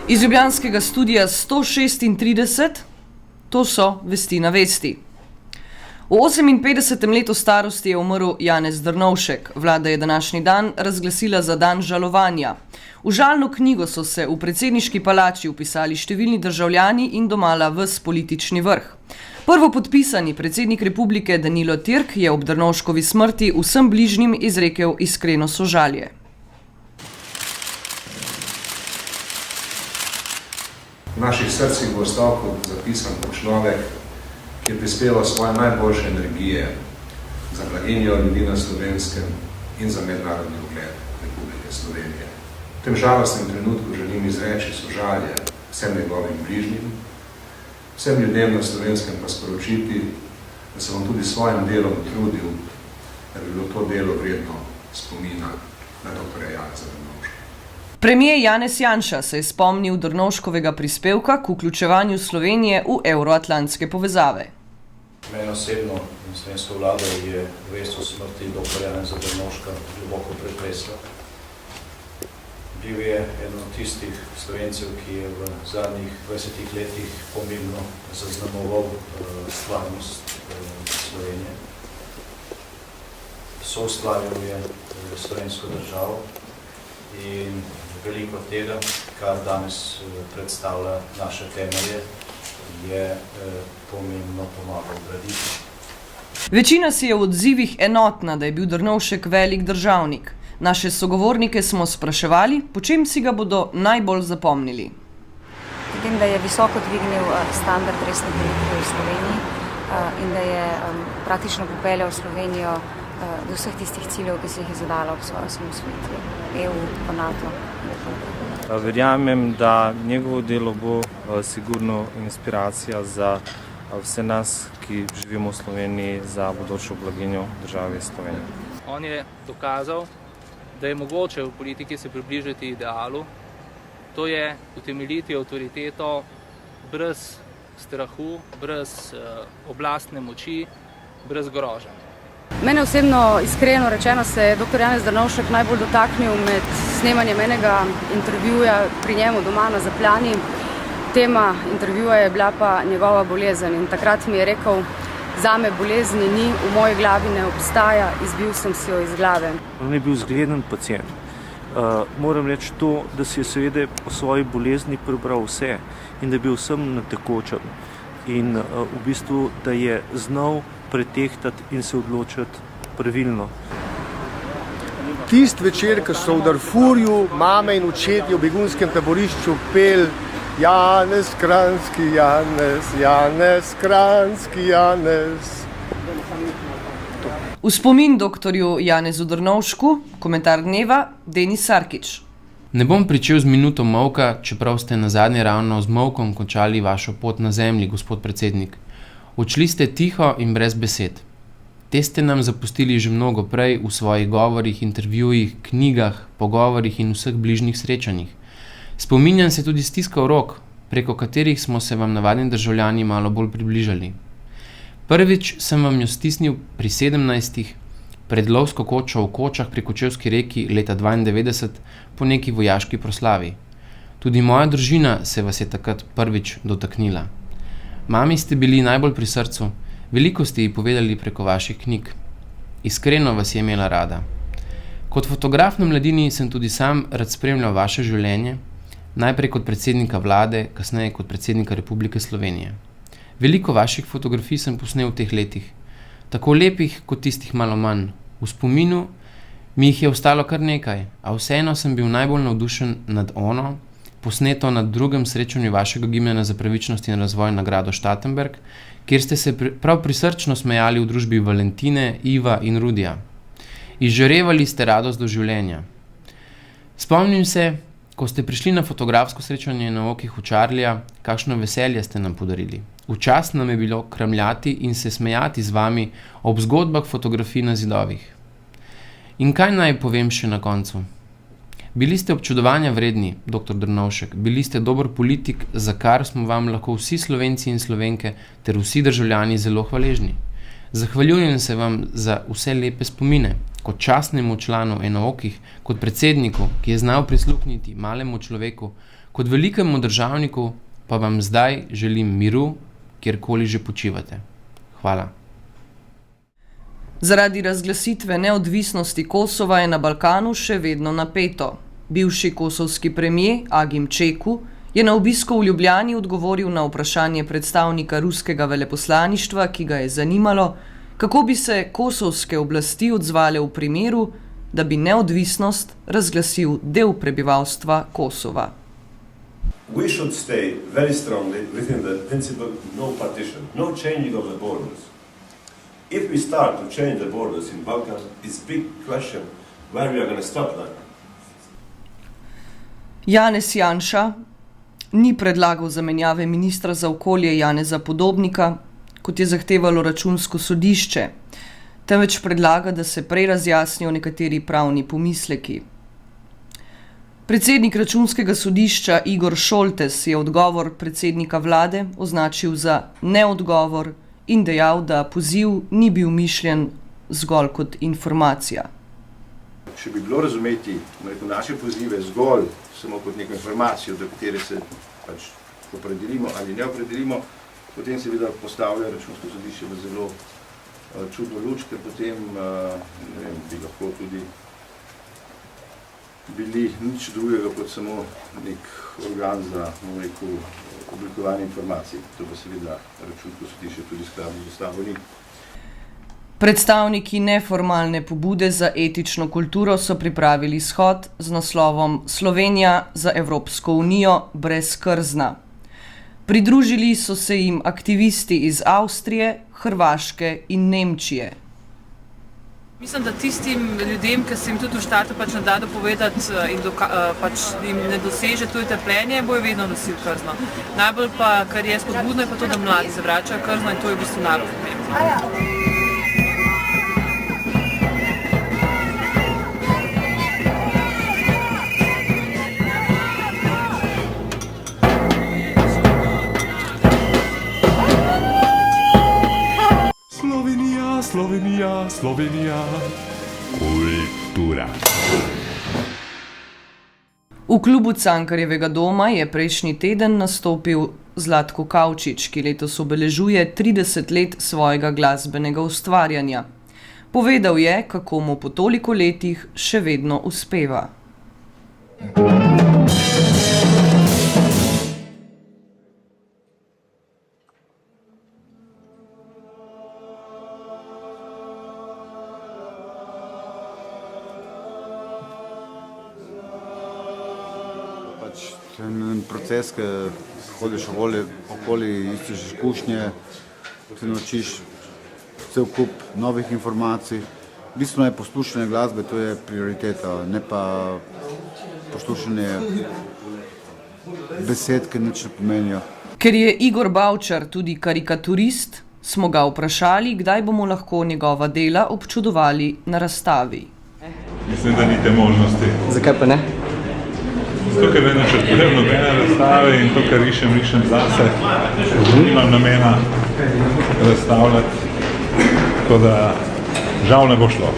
Iz ljubljanskega studia 136, to so Vesti na vesti. V 58. letu starosti je umrl Janez Drnovšek. Vlada je današnji dan razglasila za dan žalovanja. V žalno knjigo so se v predsedniški palači vpisali številni državljani in domala ves politični vrh. Prvopodpisani predsednik republike Danilo Türk je ob Drnovškovi smrti vsem bližnjim izrekel iskreno sožalje. V naših srcih bo ostal kot zapisan kot človek, ki je prispeval svoje najboljše energije za blaginjo ljudi na Slovenskem in za mednarodni ugled Republike Slovenije. V tem žalostnem trenutku želim izreči sožalje vsem njegovim bližnjim, vsem ljudem na Slovenskem pa sporočiti, da se bom tudi s svojim delom trudil, da bi bilo to delo vredno spomina na dr. Janeza Drnovška. Premier Janez Janša se je spomnil Drnovškovega prispevka k vključevanju Slovenije v evroatlantske povezave. Mene osebno in slovensko vlado je vest o smrti dr. Janeza Drnovška globoko pretresla. Bil je eden od tistih Slovencev, ki je v zadnjih 20 letih pomembno zaznamoval stvarnost Slovenije. Soustvarjal je slovensko državo in veliko tega, kar danes predstavlja naše temelje, je pomembno pomagal graditi. Večina si je v odzivih enotna, da je bil Drnovšek velik državnik. Naše sogovornike smo spraševali, po čem si ga bodo najbolj zapomnili. Vidim, da je visoko dvignil standard resne politike v Sloveniji in da je praktično popeljal Slovenijo do vseh tistih ciljev, ki se jih je zadala ob svojo osamosvojitvi, EU, pa NATO. Verjamem, da njegovo delo bo sigurno inspiracija za vse nas, ki živimo v Sloveniji, za bodočo blaginjo države Slovenije. On je dokazal, da je mogoče v politiki se približati idealu, to je utemeljiti avtoriteto brez strahu, brez oblastne moči, brez groženj. Mene osebno, iskreno rečeno, se je dr. Janez Drnovšek najbolj dotaknil med snemanjem enega intervjuja pri njemu doma na Zapljani. Tema intervjuja je bila pa njegova bolezen in takrat mi je rekel: zame bolezni ni, v moji glavi ne obstaja, izbil sem si jo iz glave. On je bil zgleden pacient. Moram reči to, da si je seveda o svoji bolezni prebral vse in da je bil vsem na tekočem. In v bistvu, da je znal pretehtati in se odločiti pravilno. Tist večer, ko so v Darfurju mame in očetje v begunskem taborišču pel Janez Kranjski, Janez, Janez Kranjski, Janez. V spomin doktorju Janezu Drnovšku, komentar dneva, Denis Sarkić. Ne bom pričel z minuto molka, čeprav ste nazadnje ravno z molkom končali vašo pot na zemlji, gospod predsednik. Odšli ste tiho in brez besed. Te ste nam zapustili že mnogo prej v svojih govorih, intervjujih, knjigah, pogovorih in vseh bližnjih srečanjih. Spominjam se tudi stiskov rok, preko katerih smo se vam navadni državljani malo bolj približali. Prvič sem vam jo stisnil pri 17, pred lovsko kočo v Kočah pri Kočevski reki leta 92 po neki vojaški proslavi. Tudi moja družina se vas je takrat prvič dotaknila. Mami ste bili najbolj pri srcu, veliko ste ji povedali preko vaših knjig. Iskreno vas je imela rada. Kot fotograf na Mladini sem tudi sam rad spremljal vaše življenje, najprej kot predsednika vlade, kasneje kot predsednika Republike Slovenije. Veliko vaših fotografij sem posnel v teh letih, tako lepih kot tistih malo manj. V spominu mi jih je ostalo kar nekaj, a vseeno sem bil najbolj navdušen nad ono, posneto na drugem srečanju vašega gibanja za pravičnost in razvoj nagrado Štatenberg, kjer ste se prav prisrčno smejali v družbi Valentine, Iva in Rudija. Izžarevali ste radost do življenja. Spomnim se, ko ste prišli na fotografsko srečanje na okih v Čarlija, kakšno veselje ste nam podarili. Včas nam je bilo kramljati in se smejati z vami ob zgodbah fotografij na zidovih. In kaj naj povem še na koncu? Bili ste občudovanja vredni, dr. Drnovšek, bili ste dober politik, za kar smo vam lahko vsi Slovenci in Slovenke ter vsi državljani zelo hvaležni. Zahvaljujem se vam za vse lepe spomine, kot častnemu članu Enookih, kot predsedniku, ki je znal prisluhniti malemu človeku, Kot velikemu državniku pa vam zdaj želim miru, kjerkoli že počivate. Hvala. Zaradi razglasitve neodvisnosti Kosova je na Balkanu še vedno napeto. Bivši kosovski premier Agim Čeku je na obisku v Ljubljani odgovoril na vprašanje predstavnika ruskega veleposlaništva, ki ga je zanimalo, kako bi se kosovske oblasti odzvale v primeru, da bi neodvisnost razglasil del prebivalstva Kosova. We should stay very strongly within the principle no partition, no changing of the borders. If we start to change the borders in Balkan, it's a big question where we are going to stop that. Janez Janša ni predlagal zamenjave ministra za okolje Janeza Podobnika, kot je zahtevalo Računsko sodišče, temveč predlaga, da se prej razjasnijo nekateri pravni pomisleki. Predsednik Računskega sodišča Igor Šoltes je odgovor predsednika vlade označil za neodgovor in dejal, da poziv ni bil mišljen zgolj kot informacija. Če bi bilo razumeti naše pozive zgolj samo kot neko informacijo, do katere se pač opredelimo ali ne opredelimo, potem seveda postavlja Računsko sodišče v zelo čudno luč, ker potem bi lahko tudi bili nič drugega kot samo nek organ za oblikovanje informacij. To pa seveda Računsko sodišče tudi skladno z ustavo ni. Predstavniki neformalne pobude za etično kulturo so pripravili shod z naslovom Slovenija za Evropsko unijo brez krzna. Pridružili so se jim aktivisti iz Avstrije, Hrvaške in Nemčije. Mislim, da tistim ljudem, ki se jim tudi v štartu pač ne da dopovedati in pač jim ne doseže tudi trpljenje, bojo vedno nosili krzno. Najbolj pa, kar je spodbudno, je pa to, da mladi zavračajo krzno in to je v bistvu najbolj pomembno. Slovenija, Slovenija, kultura. V klubu Cankarjevega doma je prejšnji teden nastopil Zlatko Kavčič, ki letos obeležuje 30 let svojega glasbenega ustvarjanja. Povedal je, kako mu po toliko letih še vedno uspeva. En proces, ki hodiš okoli, iščeš izkušnje, se naučiš cel kup novih informacij. Bistveno je poslušanje glasbe, to je prioriteta, ne pa poslušanje besed, ki nič ne pomenijo. Ker je Igor Bavčar tudi karikaturist, smo ga vprašali, kdaj bomo lahko njegova dela občudovali na razstavi. Mislim, da ni te možnosti. Zakaj pa ne? Zato, ker ne načrtujem nobene razstave in to, kar rišem zase, nimam namena razstavljati, tako da žal ne bo šlo.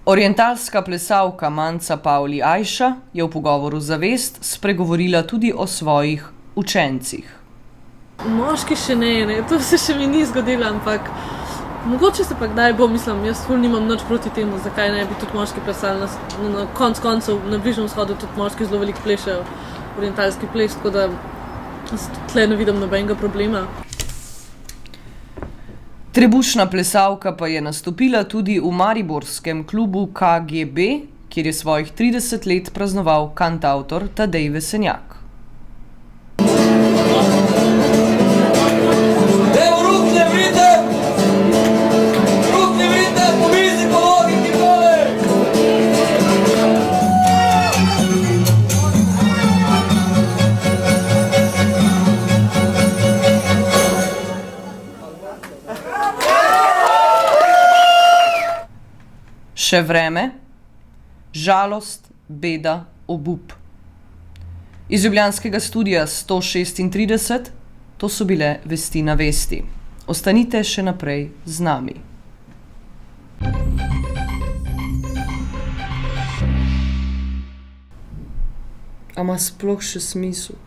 Orientalska plesalka Manca Pavli Ajša je v pogovoru za Vest spregovorila tudi o svojih učencih. Moški še ne, to se še mi ni zgodilo, ampak mogoče se pa kdaj bo, mislim, jaz ful nimam nič proti temu, zakaj ne bi tudi moški plesali. Na konc koncev na Bližnjem vzhodu tudi moški zelo veliko plešejo orientalski ples, tako da tle ne vidim nobenega problema. Trebušna plesalka pa je nastopila tudi v mariborskem klubu KGB, kjer je svojih 30 let praznoval kantavtor Tadej Vesenjak. Še vreme, žalost, beda, obup. Iz ljubljanskega studia 136, to so bile Vesti na Vesti. Ostanite še naprej z nami. A ima sploh še smisel?